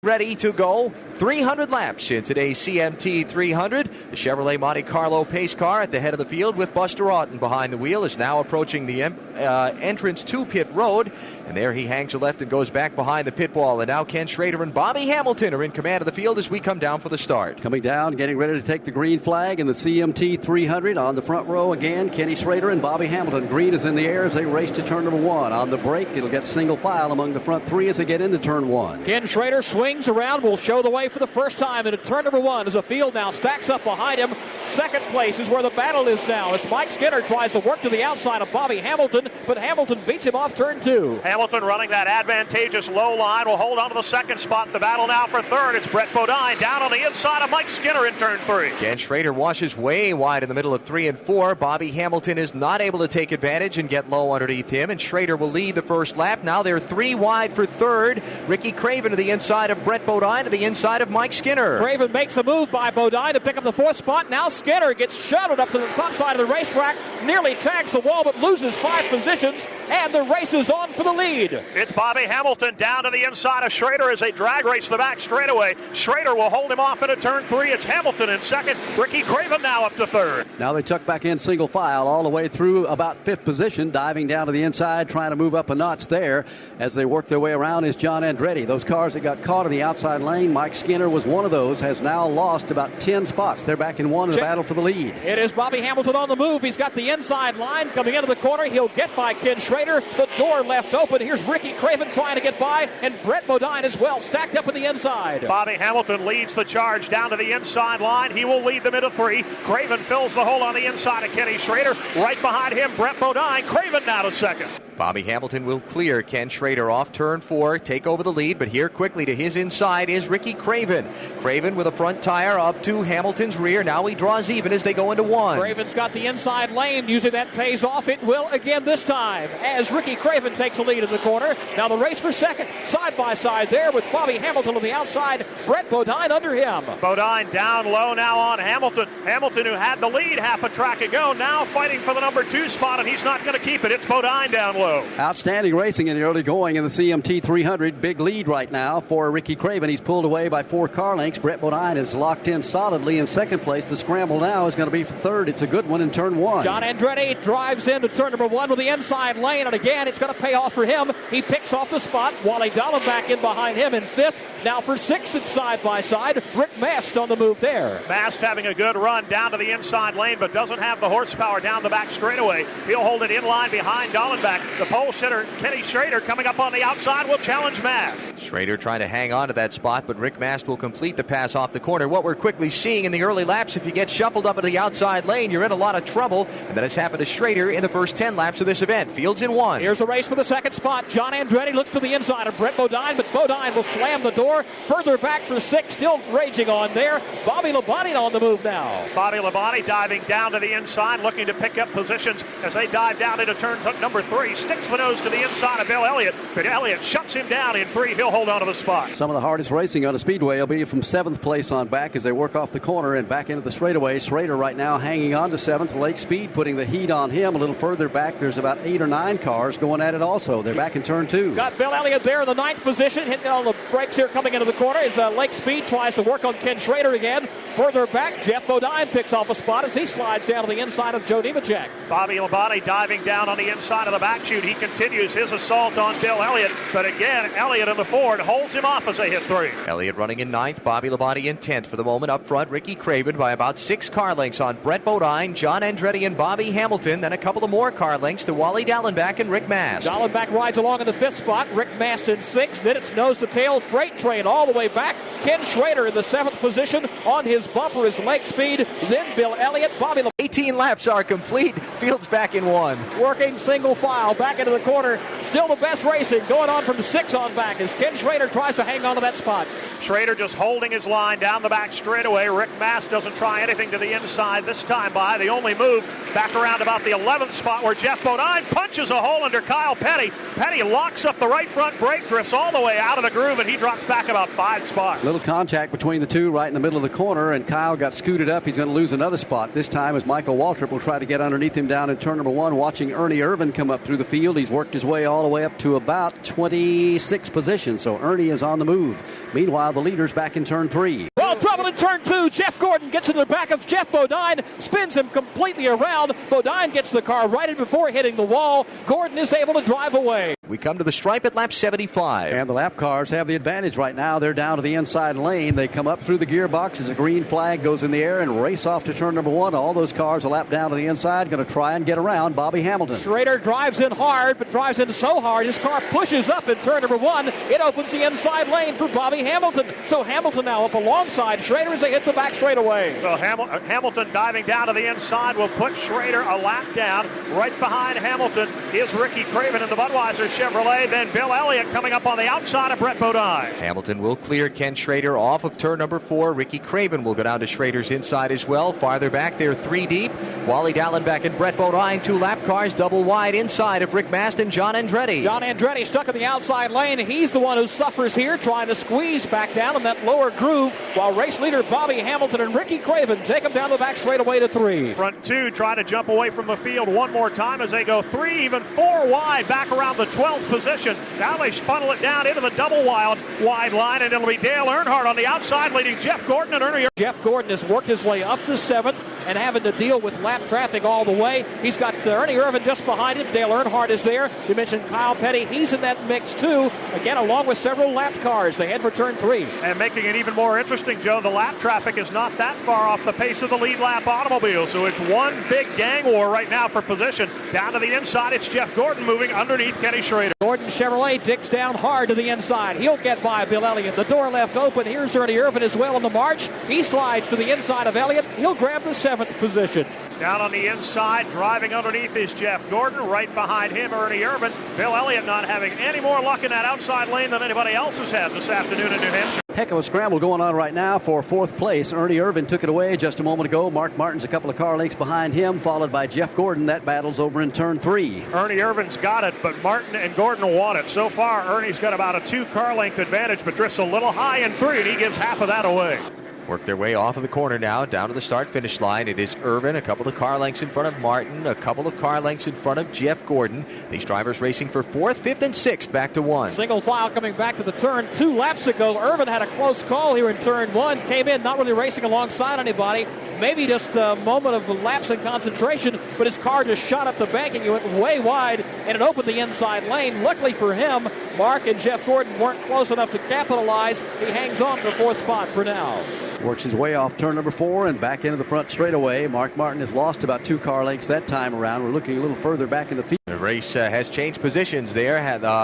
Ready to go. 300 laps in today's CMT 300. The Chevrolet Monte Carlo pace car at the head of the field with Buster Otten behind the wheel is now approaching the entrance to pit road. And there he hangs a left and goes back behind the pit wall. And now Ken Schrader and Bobby Hamilton are in command of the field as we come down for the start. Coming down, getting ready to take the green flag in the CMT 300. On the front row again, Kenny Schrader and Bobby Hamilton. Green is in the air as they race to turn number 1. On the break, it'll get single file among the front 3 as they get into turn 1. Ken Schrader swings around, will show the way for the first time into turn number 1 as the field now stacks up behind him. Second place is where the battle is now as Mike Skinner tries to work to the outside of Bobby Hamilton, but Hamilton beats him off turn 2. Hamilton running that advantageous low line will hold on to the second spot. The battle now for third. It's Brett Bodine down on the inside of Mike Skinner in turn 3. Ken Schrader washes way wide in the middle of 3 and 4. Bobby Hamilton is not able to take advantage and get low underneath him, and Schrader will lead the first lap. Now they're 3 wide for third. Ricky Craven to the inside of Brett Bodine to the inside of Mike Skinner. Craven makes the move by Bodine to pick up the 4th spot. Now Skinner gets shuttled up to the top side of the racetrack, nearly tags the wall but loses 5 positions, and the race is on for the lead. It's Bobby Hamilton down to the inside of Schrader as they drag race the back straightaway. Schrader will hold him off into turn 3. It's Hamilton in second. Ricky Craven now up to third. Now they tuck back in single file all the way through about 5th position, diving down to the inside, trying to move up a notch there as they work their way around is John Andretti. Those cars that got caught in the outside lane, Mike Skinner was one of those, has now lost about 10 spots. They're back in 1 in the battle for the lead. It is Bobby Hamilton on the move. He's got the inside line coming into the corner. He'll get by Ken Schrader. The door left open. Here's Ricky Craven trying to get by, and Brett Bodine as well, stacked up in the inside. Bobby Hamilton leads the charge down to the inside line. He will lead them into 3. Craven fills the hole on the inside of Kenny Schrader. Right behind him, Brett Bodine. Craven now to second. Bobby Hamilton will clear Ken Schrader off turn 4, take over the lead, but here quickly to his inside is Ricky Craven. Craven with a front tire up to Hamilton's rear. Now he draws even as they go into 1. Craven's got the inside lane. Usually that pays off. It will again this time as Ricky Craven takes the lead in the corner. Now the race for second, side by side there with Bobby Hamilton on the outside. Brett Bodine under him. Bodine down low now on Hamilton. Hamilton, who had the lead half a track ago, now fighting for the number 2 spot, and he's not going to keep it. It's Bodine down low. Outstanding racing in the early going in the CMT 300. Big lead right now for Ricky Craven. He's pulled away by 4 car lengths. Brett Bodine is locked in solidly in second place. The scramble now is going to be for third. It's a good one in turn 1. John Andretti drives into turn number 1 with the inside lane, and again it's going to pay off for him. He picks off the spot. Wally Dallenbach in behind him in 5th. Now for 6th and side by side, Rick Mast on the move there. Mast having a good run down to the inside lane, but doesn't have the horsepower down the back straightaway. He'll hold it in line behind Dallenbach. The pole sitter, Kenny Schrader, coming up on the outside, will challenge Mast. Schrader trying to hang on to that spot, but Rick Mast will complete the pass off the corner. What we're quickly seeing in the early laps, if you get shuffled up into the outside lane, you're in a lot of trouble, and that has happened to Schrader in the first 10 laps of this event. Fields in 1. Here's the race for the second spot. John Andretti looks to the inside of Brett Bodine, but Bodine will slam the door. Further back for 6, still raging on there. Bobby Labonte on the move now. Bobby Labonte diving down to the inside, looking to pick up positions as they dive down into turn number 3. Sticks the nose to the inside of Bill Elliott, but Elliott shuts him down in 3. He'll hold on to the spot. Some of the hardest racing on a speedway will be from 7th place on back as they work off the corner and back into the straightaway. Schrader right now hanging on to 7th. Lake Speed putting the heat on him. A little further back, there's about 8 or 9 cars going at it also. They're back in turn 2. Got Bill Elliott there in the 9th position, hitting on the brakes here coming into the corner as Lake Speed tries to work on Ken Schrader again. Further back, Jeff Bodine picks off a spot as he slides down to the inside of Joe Nemechek. Bobby Labonte diving down on the inside of the back chute. He continues his assault on Bill Elliott, but again, Elliott in the Ford holds him off as they hit 3. Elliott running in 9th, Bobby Labonte in 10th for the moment. Up front, Ricky Craven by about 6 car lengths on Brett Bodine, John Andretti, and Bobby Hamilton. Then a couple of more car lengths to Wally Dallenbach and Rick Mast. Dallenbach rides along in the 5th spot. Rick Mast in 6th. Then it's nose to tail freight train all the way back. Ken Schrader in the 7th position. On his bumper is Lake Speed. Then Bill Elliott, Bobby Labonte. 18 laps are complete. Fields back in 1. Working single file back into the corner. Still the best racing going on from 6 on back as Ken Schrader tries to hang on to that spot. Schrader just holding his line down the back straightaway. Rick Mast doesn't try anything to the inside this time by. The only move back around about the 11th spot where Jeff Bodine punches a hole under Kyle Petty. Petty locks up the right front brake, drifts all the way out of the groove, and he drops back about 5 spots. Little contact between the two right in the middle of the corner, and Kyle got scooted up. He's going to lose another spot. This time as Michael Waltrip will try to get underneath him down in turn number 1, watching Ernie Irvin come up through the field. He's worked his way all the way up to about 26th position, so Ernie is on the move. Meanwhile, the leaders back in turn 3. Well, trouble in turn 2. Jeff Gordon gets into the back of Jeff Bodine, spins him completely around. Bodine gets the car righted before hitting the wall. Gordon is able to drive away. We come to the stripe at lap 75. And the lap cars have the advantage right now. They're down to the inside lane. They come up through the gearbox as a green flag goes in the air and race off to turn number 1. All those cars a lap down to the inside, going to try and get around Bobby Hamilton. Schrader drives in hard, but drives in so hard his car pushes up in turn number 1. It opens the inside lane for Bobby Hamilton. So Hamilton now up alongside Schrader as they hit the back straightaway. So Hamilton diving down to the inside will put Schrader a lap down. Right behind Hamilton is Ricky Craven in the Budweiser Chevrolet. Then Bill Elliott coming up on the outside of Brett Bodine. Hamilton will clear Ken Schrader off of turn number 4. Ricky Craven will go down to Schrader's inside as well. Farther back, they're 3 deep. Wally Dallenbach and Brett Bodine, 2 lap cars, double wide inside of Rick Mast and John Andretti. John Andretti stuck in the outside lane. He's the one who suffers here, trying to squeeze back down in that lower groove, while race leader Bobby Hamilton and Ricky Craven take him down the back straightaway to 3. Front 2 try to jump away from the field one more time as they go 3, even 4 wide, back around the 12th position. Now they funnel it down into the double wide line, and it'll be Dale Earnhardt on the outside leading Jeff Gordon and Ernie. Jeff Gordon has worked his way up to 7th and having to deal with lap traffic all the way. He's got Ernie Irvan just behind him. Dale Earnhardt is there. You mentioned Kyle Petty. He's in that mix too, again along with several lap cars. They head for turn 3. And making it even more interesting, Joe, the lap traffic is not that far off the pace of the lead lap automobile, so it's one big gang war right now for position. Down to the inside, it's Jeff Gordon moving underneath Kenny Schrader. Gordon Chevrolet digs down hard to the inside. He'll get by Bill Elliott. The door left open. Here's Ernie Irvan as well on the march. He slides to the inside of Elliott. He'll grab the 7th position. Down on the inside, driving underneath is Jeff Gordon. Right behind him, Ernie Irvan. Bill Elliott not having any more luck in that outside lane than anybody else has had this afternoon in New Hampshire. Heck of a scramble going on right now for 4th place. Ernie Irvan took it away just a moment ago. Mark Martin's a couple of car lengths behind him, followed by Jeff Gordon. That battle's over in turn 3. Ernie Irvan's got it, but Martin and Gordon want it. So far, Ernie's got about a 2 car length advantage, but drifts a little high in 3, and he gives half of that away. Work their way off of the corner now, down to the start-finish line. It is Irvan, a couple of car lengths in front of Martin, a couple of car lengths in front of Jeff Gordon. These drivers racing for 4th, 5th, and 6th, back to 1. Single file coming back to the turn 2 laps ago. Irvan had a close call here in turn 1. Came in not really racing alongside anybody. Maybe just a moment of lapse in concentration, but his car just shot up the banking. He went way wide, and it opened the inside lane. Luckily for him, Mark and Jeff Gordon weren't close enough to capitalize. He hangs on to the 4th spot for now. Works his way off turn number 4 and back into the front straightaway. Mark Martin has lost about 2 car lengths that time around. We're looking a little further back in the field. The race has changed positions there.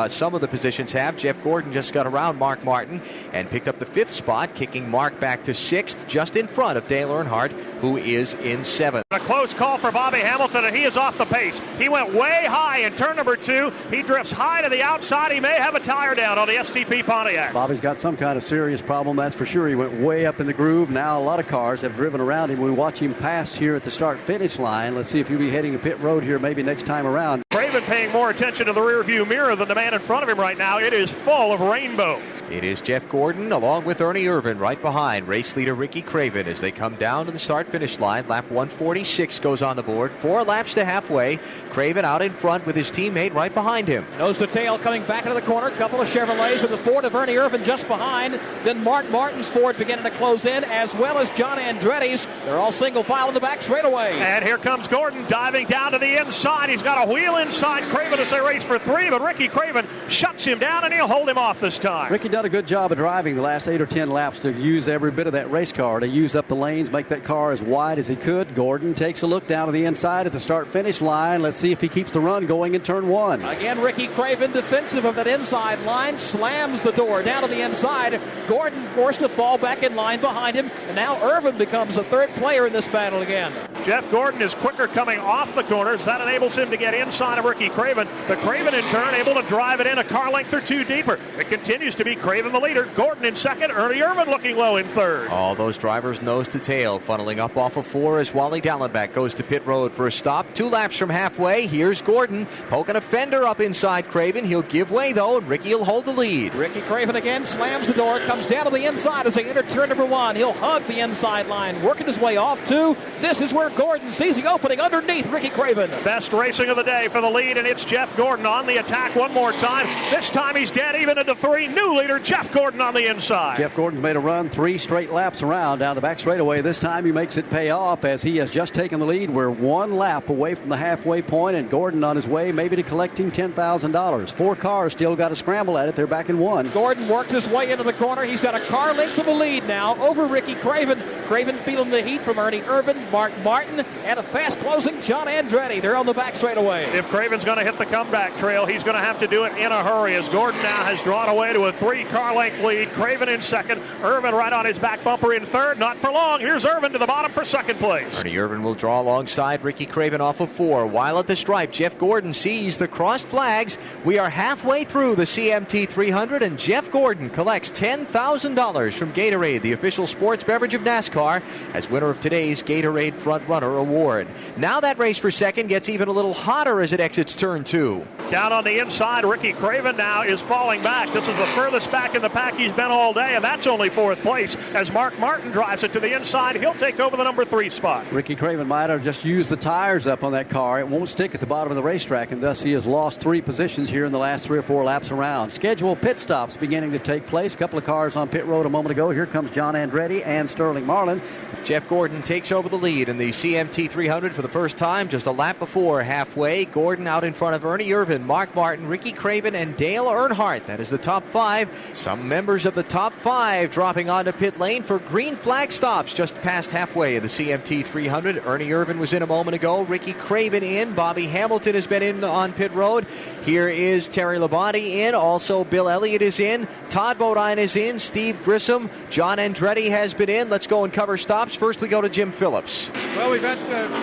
Some of the positions have. Jeff Gordon just got around Mark Martin and picked up the 5th spot, kicking Mark back to 6th, just in front of Dale Earnhardt, who is in 7th. A close call for Bobby Hamilton, and he is off the pace. He went way high in turn number 2. He drifts high to the outside. He may have a tire down on the STP Pontiac. Bobby's got some kind of serious problem, that's for sure. He went way up in the groove. Now a lot of cars have driven around him. We watch him pass here at the start-finish line. Let's see if he'll be heading to pit road here maybe next time around. Craven paying more attention to the rear-view mirror than the man in front of him right now. It is full of rainbow. It is Jeff Gordon along with Ernie Irvan right behind race leader Ricky Craven as they come down to the start-finish line. Lap 146 goes on the board. 4 laps to halfway. Craven out in front with his teammate right behind him. Nose to tail coming back into the corner. Couple of Chevrolets with the Ford of Ernie Irvan just behind. Then Mark Martin's Ford beginning to close in, as well as John Andretti's. They're all single file in the back straightaway. And here comes Gordon diving down to the inside. He's got a wheel inside Craven as they race for 3, but Ricky Craven shuts him down, and he'll hold him off this time. Ricky done a good job of driving the last 8 or 10 laps to use every bit of that race car, to use up the lanes, make that car as wide as he could. Gordon takes a look down to the inside at the start-finish line. Let's see if he keeps the run going in turn 1. Again, Ricky Craven defensive of that inside line, slams the door down to the inside. Gordon forced to fall back in line behind him, and now Irvan becomes a 3rd player in this battle again. Jeff Gordon is quicker coming off the corners. That enables him to get inside of Ricky Craven. The Craven, in turn, able to drive it in a car length or 2 deeper. It continues to be Craven the leader. Gordon in 2nd. Ernie Irvan looking low in 3rd. All those drivers nose to tail, funneling up off of 4 as Wally Dallenbach goes to pit road for a stop. 2 laps from halfway. Here's Gordon poking a fender up inside Craven. He'll give way, though, and Ricky will hold the lead. Ricky Craven again slams the door, comes down to the inside as they enter turn number 1. He'll hug the inside line, working his way off 2. This is where Gordon sees the opening underneath Ricky Craven. Best racing of the day for the lead, and it's Jeff Gordon on the attack one more time. This time he's dead even into 3. New leader, Jeff Gordon on the inside. Jeff Gordon's made a run 3 straight laps around down the back straightaway. This time he makes it pay off as he has just taken the lead. We're 1 lap away from the halfway point, and Gordon on his way maybe to collecting $10,000. 4 cars still got to scramble at it. They're back in 1. Gordon worked his way into the corner. He's got a car length of the lead now over Ricky Craven. Craven feeling the heat from Ernie Irvin, Mark Martin, and a fast-closing John Andretti. They're on the back straightaway. If Craven's going to hit the comeback trail, he's going to have to do it in a hurry, as Gordon now has drawn away to a 3-car length lead. Craven in second, Irvin right on his back bumper in third. Not for long. Here's Irvin to the bottom for second place. Ernie Irvin will draw alongside Ricky Craven off of 4. While at the stripe, Jeff Gordon sees the crossed flags. We are halfway through the CMT 300, and Jeff Gordon collects $10,000 from Gatorade, the official sports beverage of NASCAR, as winner of today's Gatorade Front Runner Award. Now that race for second gets even a little hotter as it exits turn 2. Down on the inside, Ricky Craven now is falling back. This is the furthest back in the pack he's been all day, and that's only 4th place. As Mark Martin drives it to the inside, he'll take over the number 3 spot. Ricky Craven might have just used the tires up on that car. It won't stick at the bottom of the racetrack, and thus he has lost 3 positions here in the last 3 or 4 laps around. Scheduled pit stops beginning to take place. A couple of cars on pit road a moment ago. Here comes John Andretti and Sterling Marlin. Jeff Gordon takes over the lead in the CMT 300 for the first time, just a lap before halfway. Gordon out in front of Ernie Irvin, Mark Martin, Ricky Craven, and Dale Earnhardt. That is the top 5. Some members of the top 5 dropping onto pit lane for green flag stops just past halfway of the CMT 300. Ernie Irvin was in a moment ago. Ricky Craven in. Bobby Hamilton has been in on pit road. Here is Terry Labonte in. Also, Bill Elliott is in. Todd Bodine is in. Steve Grissom. John Andretti has been in. Let's go and cover stops. First, we go to Jim Phillips. Well, we've got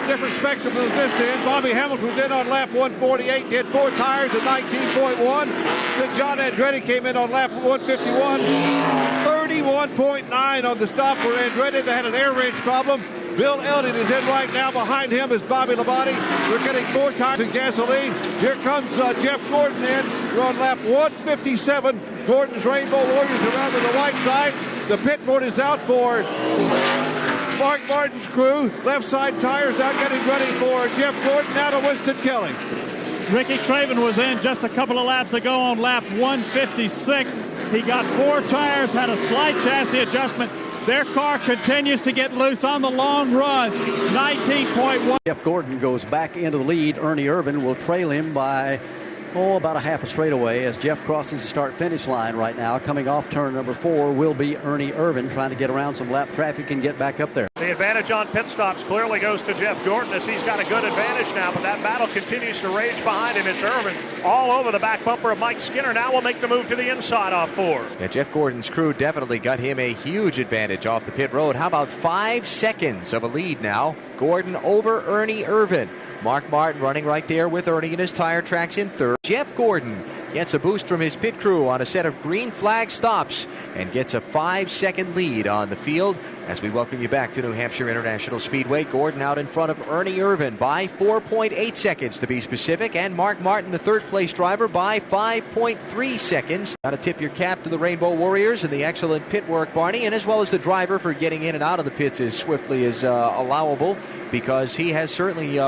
different spectrum of this in. Bobby Hamilton was in on lap 148, did 4 tires at 19.1. Then John Andretti came in on lap 151, 31.9 on the stop for Andretti. They had an air wrench problem. Bill Elliott is in right now. Behind him is Bobby Labonte. We're getting 4 tires of gasoline. Here comes Jeff Gordon in. We're on lap 157. Gordon's Rainbow Warriors around to the right side. The pit board is out for Mark Martin's crew. Left side tires now getting ready for Jeff Gordon. Now to Winston Kelly. Ricky Craven was in just a couple of laps ago on lap 156. He got 4 tires, had a slight chassis adjustment. Their car continues to get loose on the long run. 19.1. Jeff Gordon goes back into the lead. Ernie Irvin will trail him by about a half a straightaway as Jeff crosses the start-finish line right now. Coming off turn number 4 will be Ernie Irvin trying to get around some lap traffic and get back up there. The advantage on pit stops clearly goes to Jeff Gordon as he's got a good advantage now, but that battle continues to rage behind him. It's Irvin all over the back bumper of Mike Skinner. Now will make the move to the inside off 4. Yeah, Jeff Gordon's crew definitely got him a huge advantage off the pit road. How about 5 seconds of a lead now? Gordon over Ernie Irvin. Mark Martin running right there with Ernie in his tire tracks in third. Jeff Gordon gets a boost from his pit crew on a set of green flag stops and gets a 5-second lead on the field. As we welcome you back to New Hampshire International Speedway, Gordon out in front of Ernie Irvin by 4.8 seconds to be specific, and Mark Martin, the third place driver, by 5.3 seconds. Got to tip your cap to the Rainbow Warriors and the excellent pit work, Barney, and as well as the driver for getting in and out of the pits as swiftly as allowable, because he has certainly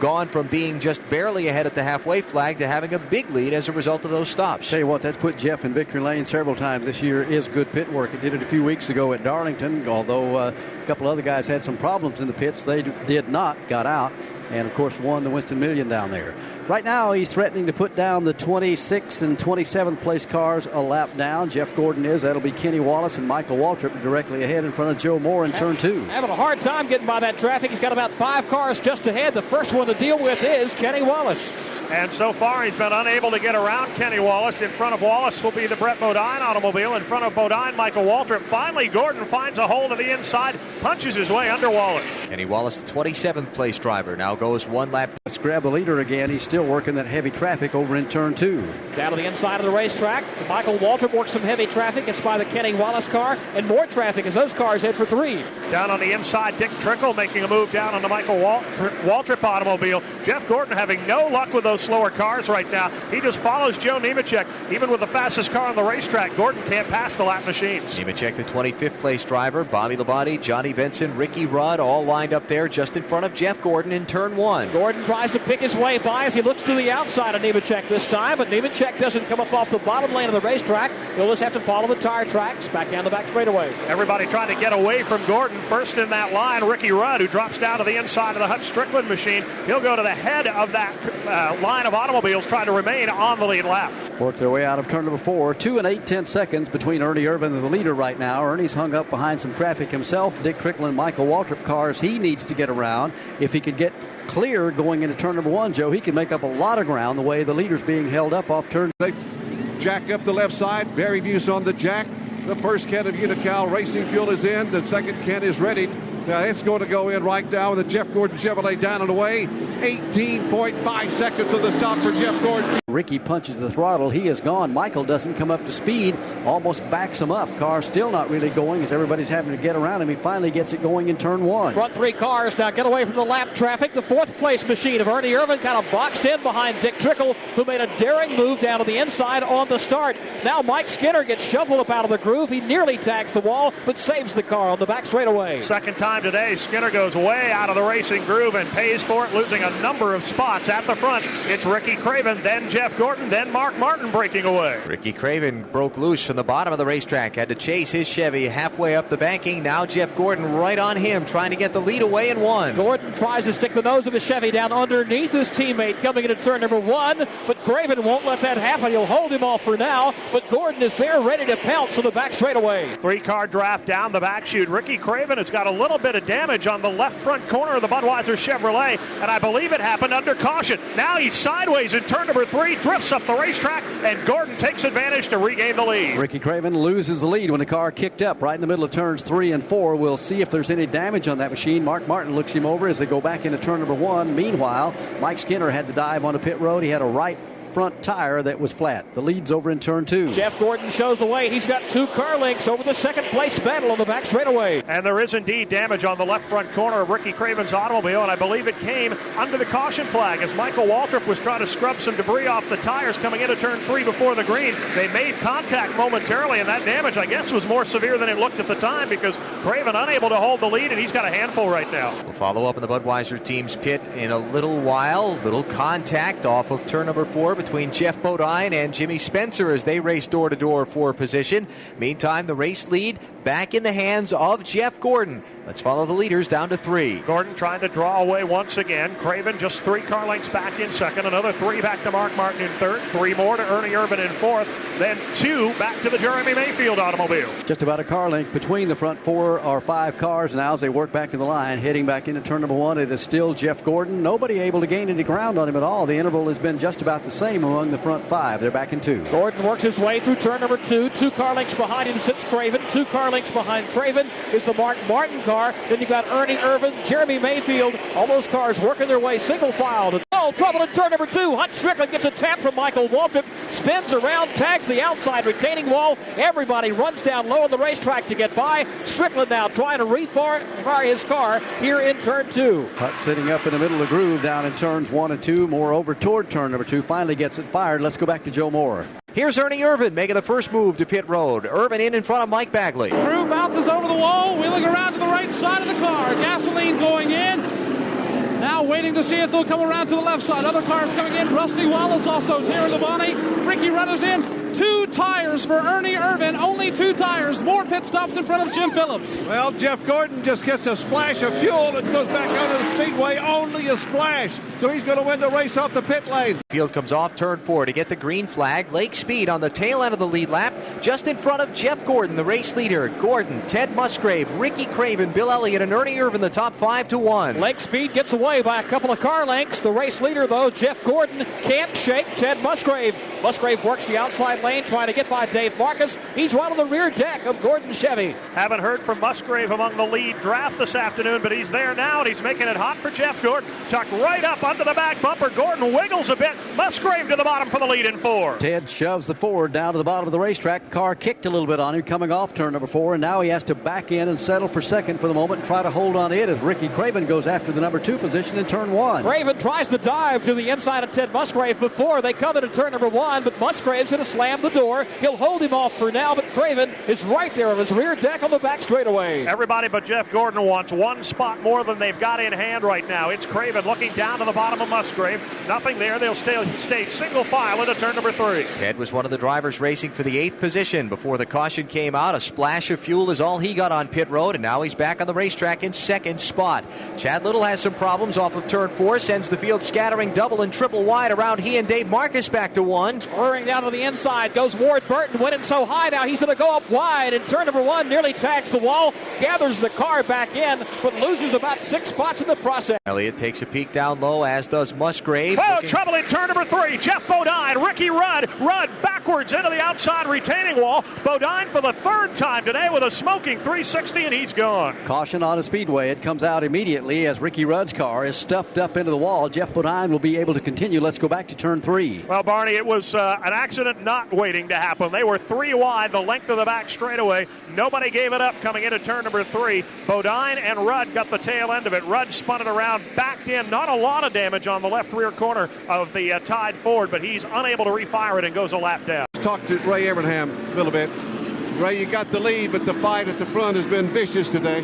gone from being just barely ahead at the halfway flag to having a big lead as a result of those stops. Tell you what, that's put Jeff in victory lane several times this year. Is good pit work. It did it a few weeks ago at Darlington, although a couple other guys had some problems in the pits. They did not, got out, and of course won the Winston Million down there. Right now, he's threatening to put down the 26th and 27th place cars a lap down. Jeff Gordon is. That'll be Kenny Wallace and Michael Waltrip directly ahead in front of Joe Moore in turn 2. Having a hard time getting by that traffic. He's got about 5 cars just ahead. The first one to deal with is Kenny Wallace. And so far, he's been unable to get around Kenny Wallace. In front of Wallace will be the Brett Bodine automobile. In front of Bodine, Michael Waltrip. Finally, Gordon finds a hole to the inside, punches his way under Wallace. Kenny Wallace, the 27th place driver, now goes 1 lap. Let's grab the leader again. He's still working that heavy traffic over in turn 2. Down to the inside of the racetrack. Michael Waltrip works some heavy traffic. It's by the Kenny Wallace car, and more traffic as those cars head for 3. Down on the inside, Dick Trickle making a move down on the Michael Waltrip automobile. Jeff Gordon having no luck with those slower cars right now. He just follows Joe Nemechek. Even with the fastest car on the racetrack, Gordon can't pass the lap machines. Nemechek, the 25th place driver, Bobby Labonte, Johnny Benson, Ricky Rudd, all lined up there just in front of Jeff Gordon in turn 1. Gordon tries to pick his way by as he looks to the outside of Nemechek this time, but Nemechek doesn't come up off the bottom lane of the racetrack. He'll just have to follow the tire tracks back down the back straightaway. Everybody trying to get away from Gordon. First in that line, Ricky Rudd, who drops down to the inside of the Hutch Strickland machine. He'll go to the head of that line of automobiles, trying to remain on the lead lap. Work their way out of turn number 4. 2 and 8/10 seconds between Ernie Irvin and the leader right now. Ernie's hung up behind some traffic himself. Dick Trickle and Michael Waltrip cars he needs to get around. If he could get clear going into turn number 1, Joe, he can make up a lot of ground the way the leader's being held up off turn. They jack up the left side. Barry Buse on the jack. The first can of Unical Racing Fuel is in. The second can is ready. Now it's going to go in right now with the Jeff Gordon Chevrolet down and away. 18.5 seconds of the stop for Jeff Gordon. Ricky punches the throttle. He is gone. Michael doesn't come up to speed. Almost backs him up. Car still not really going as everybody's having to get around him. He finally gets it going in turn 1. Front 3 cars now get away from the lap traffic. The 4th place machine of Ernie Irvin kind of boxed in behind Dick Trickle, who made a daring move down to the inside on the start. Now Mike Skinner gets shuffled up out of the groove. He nearly tags the wall, but saves the car on the back straightaway. Second time today, Skinner goes way out of the racing groove and pays for it, losing a number of spots at the front. It's Ricky Craven, then Jeff Gordon, then Mark Martin breaking away. Ricky Craven broke loose from the bottom of the racetrack, had to chase his Chevy halfway up the banking. Now Jeff Gordon right on him, trying to get the lead away in 1. Gordon tries to stick the nose of his Chevy down underneath his teammate coming into turn number 1, but Craven won't let that happen. He'll hold him off for now, but Gordon is there ready to pounce on the back straightaway. 3-car draft down the back chute. Ricky Craven has got a little bit of damage on the left front corner of the Budweiser Chevrolet, and I believe it happened under caution. Now he's sideways in turn number 3, drifts up the racetrack, and Gordon takes advantage to regain the lead. Ricky Craven loses the lead when the car kicked up right in the middle of turns 3 and 4. We'll see if there's any damage on that machine. Mark Martin looks him over as they go back into turn number 1. Meanwhile, Mike Skinner had to dive on a pit road. He had a right front tire that was flat. The lead's over in turn 2. Jeff Gordon shows the way. He's got 2 car links over the second place battle on the back straightaway. And there is indeed damage on the left front corner of Ricky Craven's automobile, and I believe it came under the caution flag as Michael Waltrip was trying to scrub some debris off the tires coming into turn 3 before the green. They made contact momentarily, and that damage, I guess, was more severe than it looked at the time because Craven unable to hold the lead, and he's got a handful right now. We'll follow up in the Budweiser team's pit in a little while. Little contact off of turn number 4 between Jeff Bodine and Jimmy Spencer as they race door-to-door for position. Meantime, the race lead back in the hands of Jeff Gordon. Let's follow the leaders down to 3. Gordon trying to draw away once again. Craven just 3 car lengths back in second. Another 3 back to Mark Martin in third. 3 more to Ernie Irvin in fourth. Then 2 back to the Jeremy Mayfield automobile. Just about a car length between the front 4 or 5 cars now as they work back to the line. Heading back into turn number 1, it is still Jeff Gordon. Nobody able to gain any ground on him at all. The interval has been just about the same among the front 5. They're back in 2. Gordon works his way through turn number 2. 2 car lengths behind him sits Craven. 2 car lengths behind Craven is the Mark Martin car. Then you got Ernie Irvin, Jeremy Mayfield. All those cars working their way single file to trouble in turn number 2. Hutch Strickland gets a tap from Michael Waltrip, spins around, tags the outside retaining wall. Everybody runs down low on the racetrack to get by. Strickland now trying to refire his car here in turn 2. Hutch sitting up in the middle of the groove down in turns 1 and 2. More over toward turn number 2. Finally gets it fired. Let's go back to Joe Moore. Here's Ernie Irvin making the first move to pit road. Irvin in front of Mike Bagley. Crew bounces over the wall, wheeling around to the right side of the car. Gasoline going in. Now waiting to see if they'll come around to the left side. Other cars coming in. Rusty Wallace also. Terry Labonte. Ricky Rudd is in. 2 tires for Ernie Irvin. Only 2 tires. More pit stops in front of Jim Phillips. Well, Jeff Gordon just gets a splash of fuel and goes back out of the speedway. Only a splash. So he's going to win the race off the pit lane. Field comes off turn 4 to get the green flag. Lake Speed on the tail end of the lead lap, just in front of Jeff Gordon, the race leader. Gordon, Ted Musgrave, Ricky Craven, Bill Elliott, and Ernie Irvin, the top 5 to 1. Lake Speed gets away by a couple of car lengths. The race leader, though, Jeff Gordon, can't shake Ted Musgrave. Musgrave works the outside lane, trying trying to get by Dave Marcus. He's right on the rear deck of Gordon Chevy. Haven't heard from Musgrave among the lead draft this afternoon, but he's there now, and he's making it hot for Jeff Gordon. Tucked right up under the back bumper. Gordon wiggles a bit. Musgrave to the bottom for the lead in 4. Ted shoves the Ford down to the bottom of the racetrack. Car kicked a little bit on him coming off turn number 4, and now he has to back in and settle for second for the moment and try to hold on to it as Ricky Craven goes after the number 2 position in turn 1. Craven tries to dive to the inside of Ted Musgrave before they come into turn number 1, but Musgrave's going to slam the door. He'll hold him off for now, but Craven is right there on his rear deck on the back straightaway. Everybody but Jeff Gordon wants one spot more than they've got in hand right now. It's Craven looking down to the bottom of Musgrave. Nothing there. They'll stay single file into turn number 3. Ted was one of the drivers racing for the 8th position before the caution came out. A splash of fuel is all he got on pit road, and now he's back on the racetrack in 2nd spot. Chad Little has some problems off of turn 4, sends the field scattering double and triple wide around he and Dave Marcus back to 1. Spurring down to the inside goes Ward Burton, winning so high now he's going to go up wide, and turn number 1 nearly tags the wall, gathers the car back in, but loses about 6 spots in the process. Elliott takes a peek down low, as does Musgrave. Trouble in turn number 3. Jeff Bodine, Ricky Rudd backwards into the outside retaining wall. Bodine for the 3rd time today with a smoking 360, and he's gone. Caution on a speedway. It comes out immediately as Ricky Rudd's car is stuffed up into the wall. Jeff Bodine will be able to continue. Let's go back to turn 3. Well, Barney, it was an accident not waiting to happen. They were 3 wide, the length of the back straightaway. Nobody gave it up coming into turn number 3. Bodine and Rudd got the tail end of it. Rudd spun it around, backed in. Not a lot of damage on the left rear corner of the tied Ford, but he's unable to refire it and goes a lap down. Talk to Ray Abraham a little bit. Ray, you got the lead, but the fight at the front has been vicious today.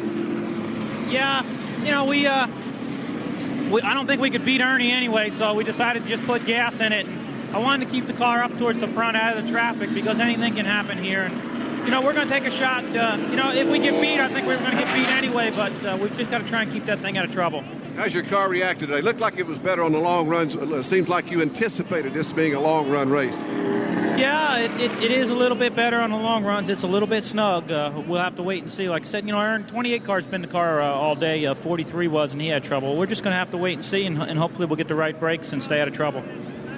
Yeah, you know, I don't think we could beat Ernie anyway, so we decided to just put gas in it. I wanted to keep the car up towards the front out of the traffic because anything can happen here. And, you know, we're going to take a shot. If we get beat, I think we're going to get beat anyway, but we've just got to try and keep that thing out of trouble. How's your car reacted today? Looked like it was better on the long runs. It seems like you anticipated this being a long run race. Yeah, it is a little bit better on the long runs. It's a little bit snug. We'll have to wait and see. Like I said, you know, Aaron, 28 cars been the car all day. 43 was, and he had trouble. We're just going to have to wait and see, and hopefully we'll get the right brakes and stay out of trouble.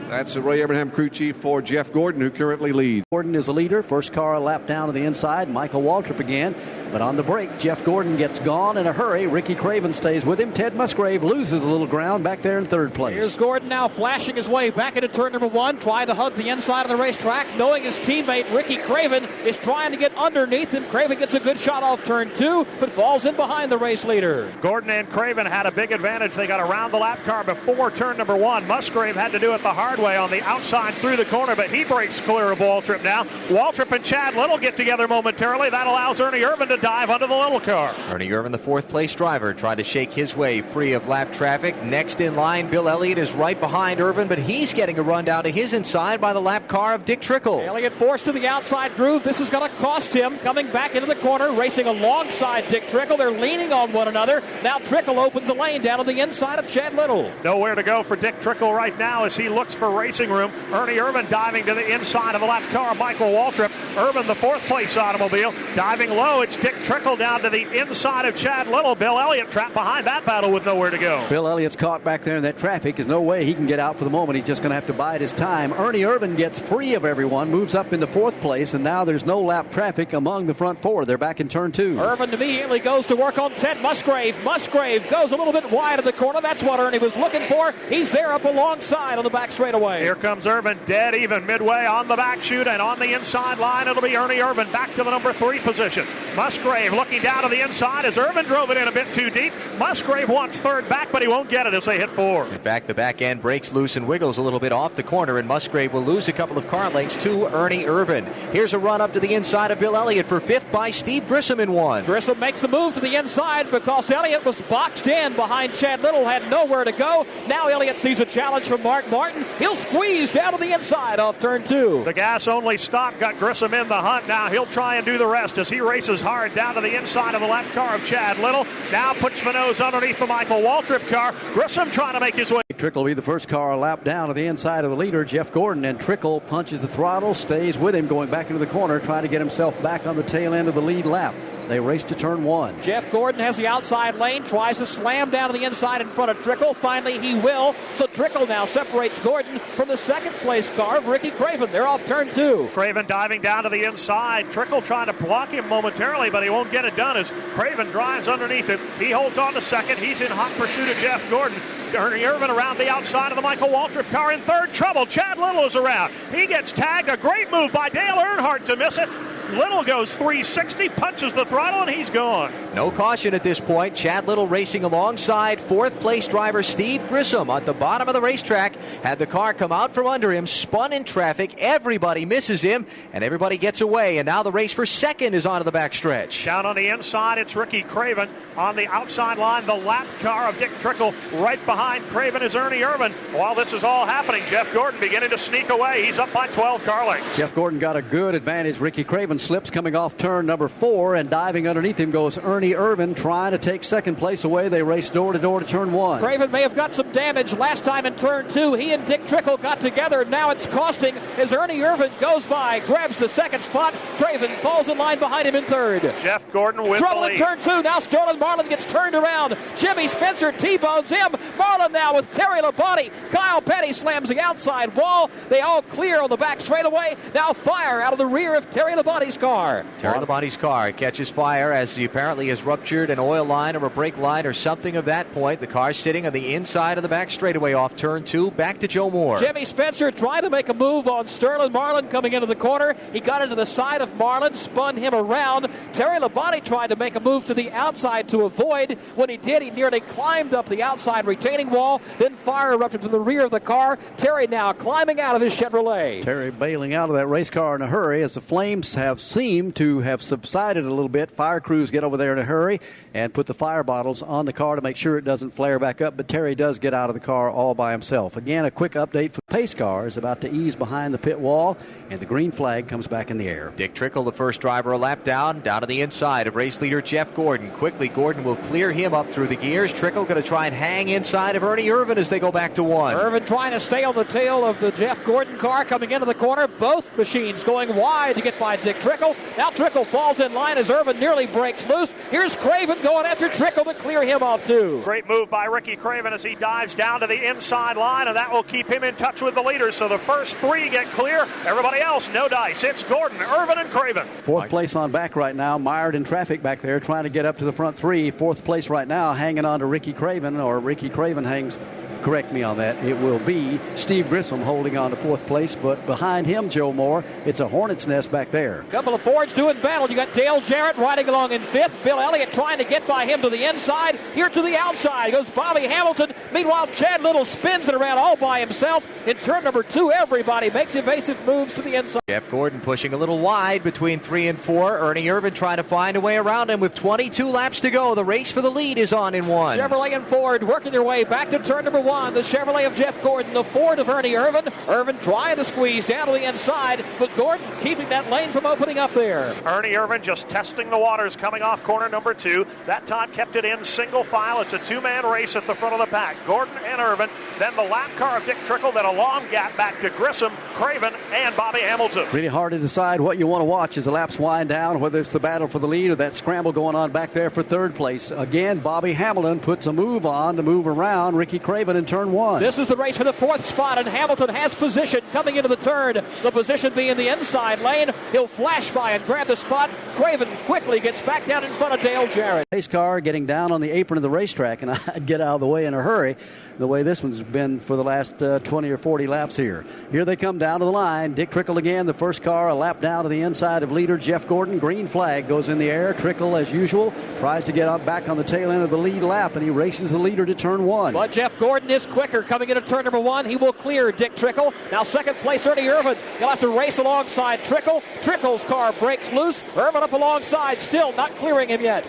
That's the Ray Abraham crew chief for Jeff Gordon, who currently leads. Gordon is the leader. First car a lap down to the inside. Michael Waltrip again. But on the break, Jeff Gordon gets gone in a hurry. Ricky Craven stays with him. Ted Musgrave loses a little ground back there in 3rd place. Here's Gordon now flashing his way back into turn number 1, trying to hug the inside of the racetrack, knowing his teammate Ricky Craven is trying to get underneath him. Craven gets a good shot off turn 2, but falls in behind the race leader. Gordon and Craven had a big advantage. They got around the lap car before turn number 1. Musgrave had to do it the hard way on the outside through the corner, but he breaks clear of Waltrip now. Waltrip and Chad Little get together momentarily. That allows Ernie Irvin to dive under the Little car. Ernie Irvin, the 4th place driver, tried to shake his way free of lap traffic. Next in line, Bill Elliott is right behind Irvin, but he's getting a run down to his inside by the lap car of Dick Trickle. Elliott forced to the outside groove. This is going to cost him. Coming back into the corner, racing alongside Dick Trickle. They're leaning on one another. Now Trickle opens a lane down to the inside of Chad Little. Nowhere to go for Dick Trickle right now as he looks for racing room. Ernie Irvin diving to the inside of the lap car of Michael Waltrip. Irvin, the 4th place automobile, diving low. It's Dick Trickle down to the inside of Chad Little. Bill Elliott trapped behind that battle with nowhere to go. Bill Elliott's caught back there in that traffic. There's no way he can get out for the moment. He's just going to have to bide his time. Ernie Irvin gets free of everyone, moves up into 4th place, and now there's no lap traffic among the front 4. They're back in turn 2. Irvin immediately goes to work on Ted Musgrave. Musgrave goes a little bit wide of the corner. That's what Ernie was looking for. He's there up alongside on the back straightaway. Here comes Irvin, dead even midway on the back chute, and on the inside line it'll be Ernie Irvin back to the number 3 position. Musgrave looking down to the inside as Irvin drove it in a bit too deep. Musgrave wants 3rd back, but he won't get it as they hit 4. In fact, the back end breaks loose and wiggles a little bit off the corner, and Musgrave will lose a couple of car lengths to Ernie Irvin. Here's a run up to the inside of Bill Elliott for 5th by Steve Grissom in 1. Grissom makes the move to the inside because Elliott was boxed in behind Chad Little, had nowhere to go. Now Elliott sees a challenge from Mark Martin. He'll squeeze down to the inside off turn 2. The gas-only stop got Grissom in the hunt. Now he'll try and do the rest as he races hard down to the inside of the lap car of Chad Little. Now puts the nose underneath the Michael Waltrip car. Grissom trying to make his way. Trickle will be the first car a lap down to the inside of the leader, Jeff Gordon, and Trickle punches the throttle, stays with him going back into the corner, trying to get himself back on the tail end of the lead lap. They race to turn 1. Jeff Gordon has the outside lane, tries to slam down to the inside in front of Trickle. Finally, he will. So Trickle now separates Gordon from the second place car of Ricky Craven. They're off turn 2. Craven diving down to the inside. Trickle trying to block him momentarily, but he won't get it done as Craven drives underneath him. He holds on to second. He's in hot pursuit of Jeff Gordon. Ernie Irvin around the outside of the Michael Waltrip car in third. Trouble. Chad Little is around. He gets tagged. A great move by Dale Earnhardt to miss it. Little goes 360, punches the throttle, and he's gone. No caution at this point. Chad Little racing alongside fourth place driver Steve Grissom at the bottom of the racetrack. Had the car come out from under him, spun in traffic. Everybody misses him, and everybody gets away. And now the race for second is onto the backstretch. Down on the inside, it's Ricky Craven. On the outside line, the lap car of Dick Trickle. Right behind Craven is Ernie Irvin. While this is all happening, Jeff Gordon beginning to sneak away. He's up by 12 car lengths. Jeff Gordon got a good advantage. Ricky Craven slips coming off turn number 4, and diving underneath him goes Ernie Irvin trying to take second place away. They race door to door to turn 1. Craven may have got some damage last time in turn 2. He and Dick Trickle got together. Now it's costing as Ernie Irvin goes by, grabs the second spot. Craven falls in line behind him in third. Jeff Gordon with trouble the in lead. turn 2. Now Sterling Marlin gets turned around. Jimmy Spencer T-bones him. Marlin now with Terry Labonte. Kyle Petty slams the outside wall. They all clear on the back straightaway. Now fire out of the rear of Terry Labonte's car. Terry Labonte's car catches fire as he apparently has ruptured an oil line or a brake line or something of that point. The car sitting on the inside of the back straightaway off turn 2. Back to Joe Moore. Jimmy Spencer tried to make a move on Sterling Marlin coming into the corner. He got into the side of Marlin, spun him around. Terry Labonte tried to make a move to the outside to avoid. When he did, he nearly climbed up the outside retaining wall. Then fire erupted from the rear of the car. Terry now climbing out of his Chevrolet. Terry bailing out of that race car in a hurry as the flames have seemed to have subsided a little bit. Fire crews get over there in a hurry and put the fire bottles on the car to make sure it doesn't flare back up, but Terry does get out of the car all by himself. Again, a quick update for pace cars about to ease behind the pit wall, and the green flag comes back in the air. Dick Trickle, the first driver, a lap down to the inside of race leader Jeff Gordon. Quickly, Gordon will clear him up through the gears. Trickle going to try and hang inside of Ernie Irvin as they go back to 1. Irvin trying to stay on the tail of the Jeff Gordon car coming into the corner. Both machines going wide to get by Dick Trickle. Now Trickle falls in line as Irvin nearly breaks loose. Here's Craven going after Trickle to clear him off too. Great move by Ricky Craven as he dives down to the inside line, and that will keep him in touch with the leaders. So the first 3 get clear. Everybody else, no dice. It's Gordon, Irvin, and Craven. Fourth place on back right now, mired in traffic back there, trying to get up to the front 3. Fourth place right now, hanging on to Ricky Craven, or Ricky Craven hangs. Correct me on that. It will be Steve Grissom holding on to fourth place, but behind him, Joe Moore, it's a hornet's nest back there. Couple of Fords doing battle. You got Dale Jarrett riding along in 5th. Bill Elliott trying to get by him to the inside. Here to the outside goes Bobby Hamilton. Meanwhile, Chad Little spins it around all by himself. In turn number 2, everybody makes evasive moves to the inside. Jeff Gordon pushing a little wide between 3 and 4. Ernie Irvin trying to find a way around him with 22 laps to go. The race for the lead is on in 1. Chevrolet and Ford working their way back to turn number 1. The Chevrolet of Jeff Gordon, the Ford of Ernie Irvin. Irvin trying to squeeze down to the inside, but Gordon keeping that lane from opening up there. Ernie Irvin just testing the waters coming off corner number 2. That time kept it in single file. It's a 2-man race at the front of the pack. Gordon and Irvin. Then the lap car of Dick Trickle. Then a long gap back to Grissom, Craven, and Bobby Hamilton. Really hard to decide what you want to watch as the laps wind down, whether it's the battle for the lead or that scramble going on back there for third place. Again, Bobby Hamilton puts a move on to move around Ricky Craven in turn 1. This is the race for the 4th spot, and Hamilton has position coming into the turn. The position being the inside lane. He'll flash by and grab the spot. Craven quickly gets back down in front of Dale Jarrett. Pace car getting down on the apron of the racetrack, and I'd get out of the way in a hurry, the way this one's been for the last 20 or 40 laps here. Here they come down to the line. Dick Trickle again, the first car, a lap down to the inside of leader Jeff Gordon. Green flag goes in the air. Trickle, as usual, tries to get up back on the tail end of the lead lap, and he races the leader to turn 1. But Jeff Gordon is quicker coming into turn number 1. He will clear Dick Trickle. Now second place, Ernie Irvin. He'll have to race alongside Trickle. Trickle's car breaks loose. Irvin up alongside, still not clearing him yet.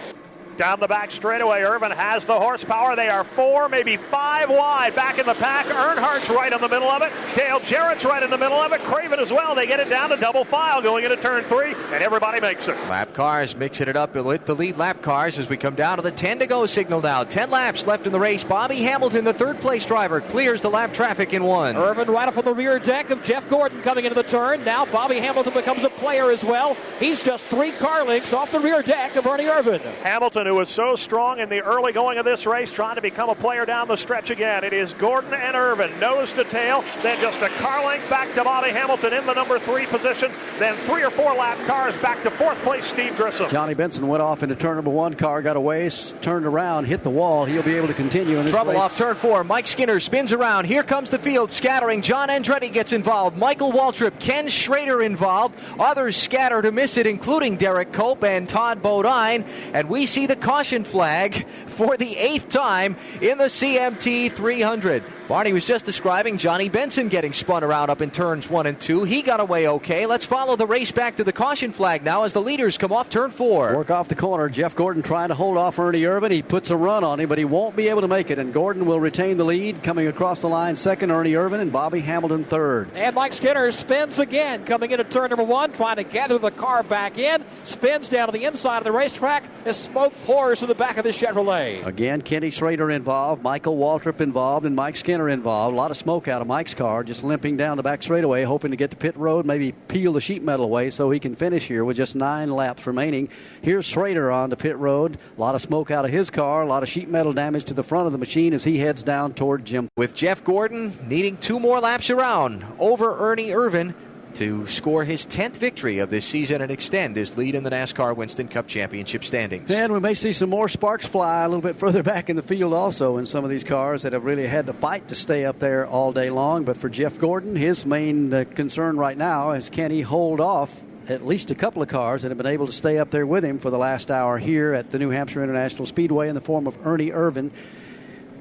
down the back straightaway. Irvin has the horsepower. They are 4, maybe 5 wide back in the pack. Earnhardt's right in the middle of it. Dale Jarrett's right in the middle of it. Craven as well. They get it down to double file going into turn 3, and everybody makes it. Lap cars mixing it up with the lead lap cars as we come down to the 10 to go signal now. 10 laps left in the race. Bobby Hamilton, the third place driver, clears the lap traffic in 1. Irvin right up on the rear deck of Jeff Gordon coming into the turn. Now Bobby Hamilton becomes a player as well. He's just 3 car lengths off the rear deck of Ernie Irvin. Hamilton, who was so strong in the early going of this race, trying to become a player down the stretch again. It is Gordon and Irvin, nose to tail, then just a car length back to Bobby Hamilton in the number 3 position, then 3 or 4 lap cars back to 4th place Steve Grissom. Johnny Benson went off into turn number 1, car got away, turned around, hit the wall. He'll be able to continue in this Trouble race. off turn 4. Mike Skinner spins around. Here comes the field scattering. John Andretti gets involved. Michael Waltrip, Ken Schrader involved. Others scatter to miss it, including Derek Cope and Todd Bodine. And we see the caution flag for the 8th time in the CMT 300. Barney was just describing Johnny Benson getting spun around up in turns 1 and 2. He got away okay. Let's follow the race back to the caution flag now as the leaders come off turn 4. Work off the corner. Jeff Gordon trying to hold off Ernie Irvin. He puts a run on him, but he won't be able to make it. And Gordon will retain the lead. Coming across the line second, Ernie Irvin, and Bobby Hamilton third. And Mike Skinner spins again, coming into turn number 1, trying to gather the car back in. Spins down to the inside of the racetrack as smoke pours to the back of his Chevrolet. Again, Kenny Schrader involved, Michael Waltrip involved, and Mike Skinner involved. A lot of smoke out of Mike's car, just limping down the back straightaway, hoping to get to pit road, maybe peel the sheet metal away so he can finish here with just 9 laps remaining. Here's Schrader on the pit road. A lot of smoke out of his car, a lot of sheet metal damage to the front of the machine as he heads down toward Jim. With Jeff Gordon needing 2 more laps around over Ernie Irvin to score his 10th victory of this season and extend his lead in the NASCAR Winston Cup Championship standings. And we may see some more sparks fly a little bit further back in the field also in some of these cars that have really had to fight to stay up there all day long. But for Jeff Gordon, his main concern right now is can he hold off at least a couple of cars that have been able to stay up there with him for the last hour here at the New Hampshire International Speedway in the form of Ernie Irvin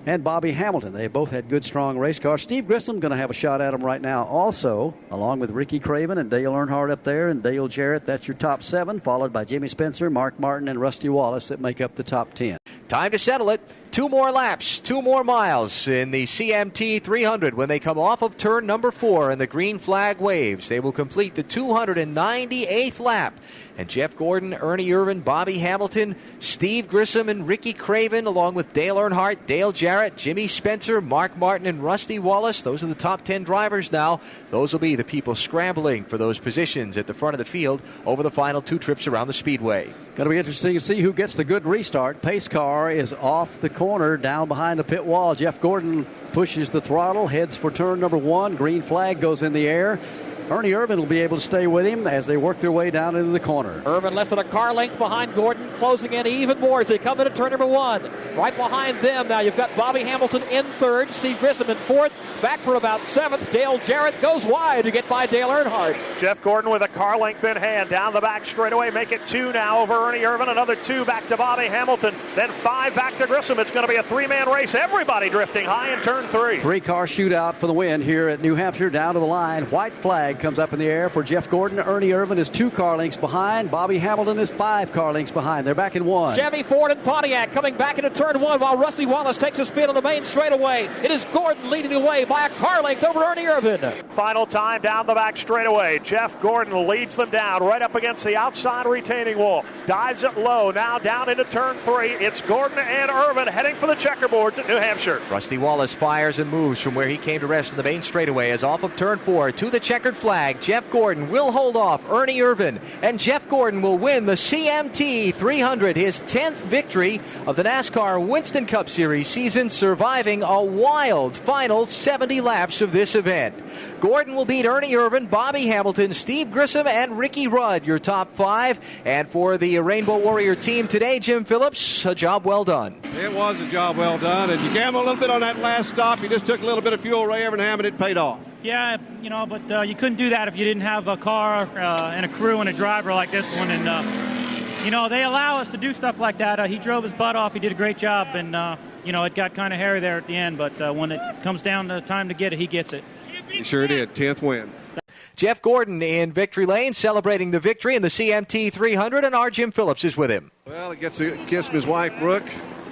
and Bobby Hamilton. They both had good, strong race cars. Steve Grissom going to have a shot at him right now also, along with Ricky Craven and Dale Earnhardt up there and Dale Jarrett. That's your top 7, followed by Jimmy Spencer, Mark Martin, and Rusty Wallace that make up the top 10. Time to settle it. 2 more laps, 2 more miles in the CMT 300 when they come off of turn number 4 and the green flag waves. They will complete the 298th lap. And Jeff Gordon, Ernie Irvin, Bobby Hamilton, Steve Grissom, and Ricky Craven, along with Dale Earnhardt, Dale Jarrett, Jimmy Spencer, Mark Martin, and Rusty Wallace. Those are the top 10 drivers now. Those will be the people scrambling for those positions at the front of the field over the final 2 trips around the speedway. Going to be interesting to see who gets the good restart. Pace car is off the corner down behind the pit wall. Jeff Gordon pushes the throttle, heads for turn number 1. Green flag goes in the air. Ernie Irvin will be able to stay with him as they work their way down into the corner. Irvin less than a car length behind Gordon, closing in even more as they come into turn number 1. Right behind them now you've got Bobby Hamilton in 3rd, Steve Grissom in 4th, back for about 7th. Dale Jarrett goes wide to get by Dale Earnhardt. Jeff Gordon with a car length in hand down the back straightaway, make it 2 now over Ernie Irvin, another 2 back to Bobby Hamilton, then 5 back to Grissom. It's going to be a 3-man race, everybody drifting high in turn 3. 3-car shootout for the win here at New Hampshire. Down to the line, white flag comes up in the air for Jeff Gordon. Ernie Irvin is 2 car lengths behind. Bobby Hamilton is 5 car lengths behind. They're back in 1. Chevy, Ford, and Pontiac coming back into turn 1 while Rusty Wallace takes a spin on the main straightaway. It is Gordon leading the way by a car length over Ernie Irvin. Final time down the back straightaway. Jeff Gordon leads them down right up against the outside retaining wall. Dives it low, now down into turn 3. It's Gordon and Irvin heading for the checkerboards at New Hampshire. Rusty Wallace fires and moves from where he came to rest in the main straightaway as off of turn 4 to the checkered flag. Jeff Gordon will hold off Ernie Irvin, and Jeff Gordon will win the CMT 300, his 10th victory of the NASCAR Winston Cup Series season, surviving a wild final 70 laps of this event. Gordon will beat Ernie Irvin, Bobby Hamilton, Steve Grissom, and Ricky Rudd, your top 5. And for the Rainbow Warrior team today, Jim Phillips, a job well done. It was a job well done, and you gambled a little bit on that last stop. You just took a little bit of fuel, Ray Evernham, and it paid off. Yeah, but you couldn't do that if you didn't have a car and a crew and a driver like this one. And, they allow us to do stuff like that. He drove his butt off. He did a great job. And, it got kind of hairy there at the end. But when it comes down to time to get it, he gets it. He sure did. 10th win. Jeff Gordon in victory lane celebrating the victory in the CMT 300, and our Jim Phillips is with him. Well, he gets to kiss his wife, Brooke.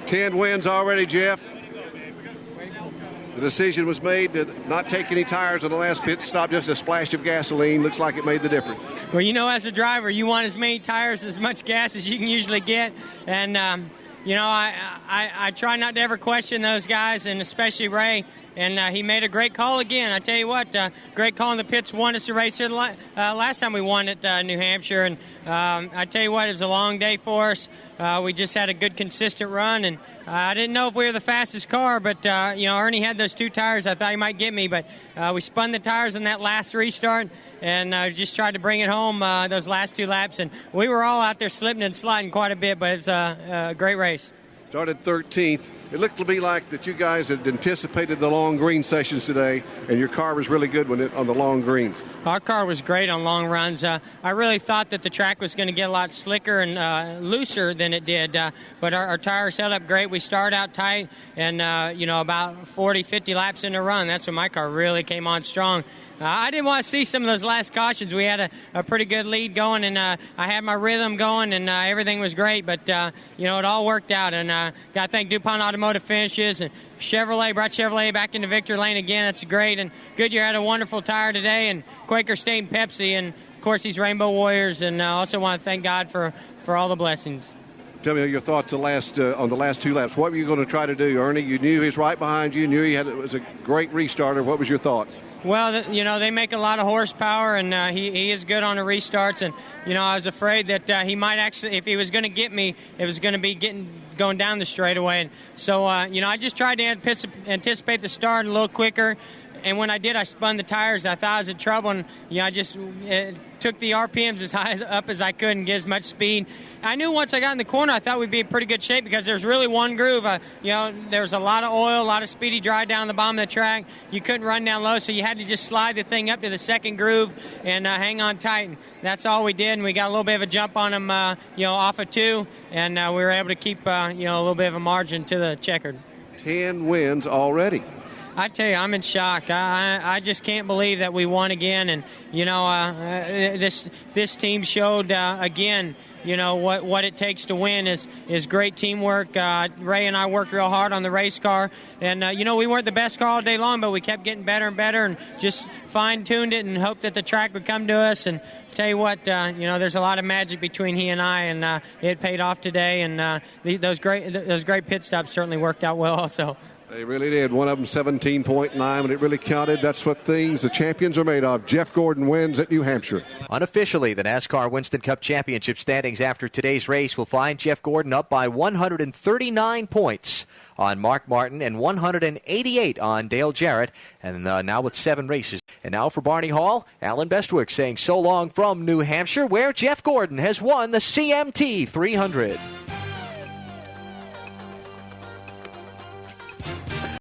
10 wins already, Jeff. The decision was made to not take any tires on the last pit stop, just a splash of gasoline. Looks like it made the difference. Well, you know, as a driver, you want as many tires, as much gas as you can usually get. And, you know, I try not to ever question those guys, and especially Ray. And he made a great call again. I tell you what, great call in the pits. Won us a race here last time we won at New Hampshire. And I tell you what, it was a long day for us. We just had a good, consistent run. And I didn't know if we were the fastest car, but, you know, Ernie had those 2 tires. I thought he might get me. But we spun the tires in that last restart and just tried to bring it home those last 2 laps. And we were all out there slipping and sliding quite a bit, but it's a great race. Started 13th. It looked to me like that you guys had anticipated the long green sessions today, and your car was really good on the long greens. Our car was great on long runs. I really thought that the track was going to get a lot slicker and looser than it did, but our tires held up great. We started out tight, and, you know, about 40, 50 laps in the run, that's when my car really came on strong. I didn't want to see some of those last cautions. We had a pretty good lead going, and I had my rhythm going, and everything was great. But, you know, it all worked out. And got to thank DuPont Automotive Finishes. And Chevrolet brought Chevrolet back into victory lane again. That's great. And Goodyear had a wonderful tire today. And Quaker State and Pepsi. And, of course, these Rainbow Warriors. And I also want to thank God for all the blessings. Tell me your thoughts on the last 2 laps. What were you going to try to do, Ernie? You knew he was right behind you. Knew it was a great restarter. What was your thoughts? Well, you know, they make a lot of horsepower, and he is good on the restarts. And, you know, I was afraid that he might actually, if he was going to get me, it was going to be going down the straightaway. And so, you know, I just tried to anticipate the start a little quicker. And when I did, I spun the tires. I thought I was in trouble, and, you know, I just took the RPMs as high up as I could and get as much speed. I knew once I got in the corner, I thought we'd be in pretty good shape because there's really one groove. You know, there's a lot of oil, a lot of speedy dry down the bottom of the track. You couldn't run down low, so you had to just slide the thing up to the second groove and hang on tight. And that's all we did, and we got a little bit of a jump on them, you know, off of 2, and we were able to keep, you know, a little bit of a margin to the checkered. 10 wins already. I tell you, I'm in shock. I just can't believe that we won again. And, you know, this team showed, again, you know, what it takes to win is great teamwork. Ray and I worked real hard on the race car. And, you know, we weren't the best car all day long, but we kept getting better and better and just fine-tuned it and hoped that the track would come to us. And tell you what, you know, there's a lot of magic between he and I, and it paid off today. And those great pit stops certainly worked out well also. They really did. One of them 17.9, and it really counted. That's what the champions are made of. Jeff Gordon wins at New Hampshire. Unofficially, the NASCAR Winston Cup Championship standings after today's race will find Jeff Gordon up by 139 points on Mark Martin and 188 on Dale Jarrett, and now with 7 races. And now for Barney Hall, Alan Bestwick saying so long from New Hampshire, where Jeff Gordon has won the CMT 300.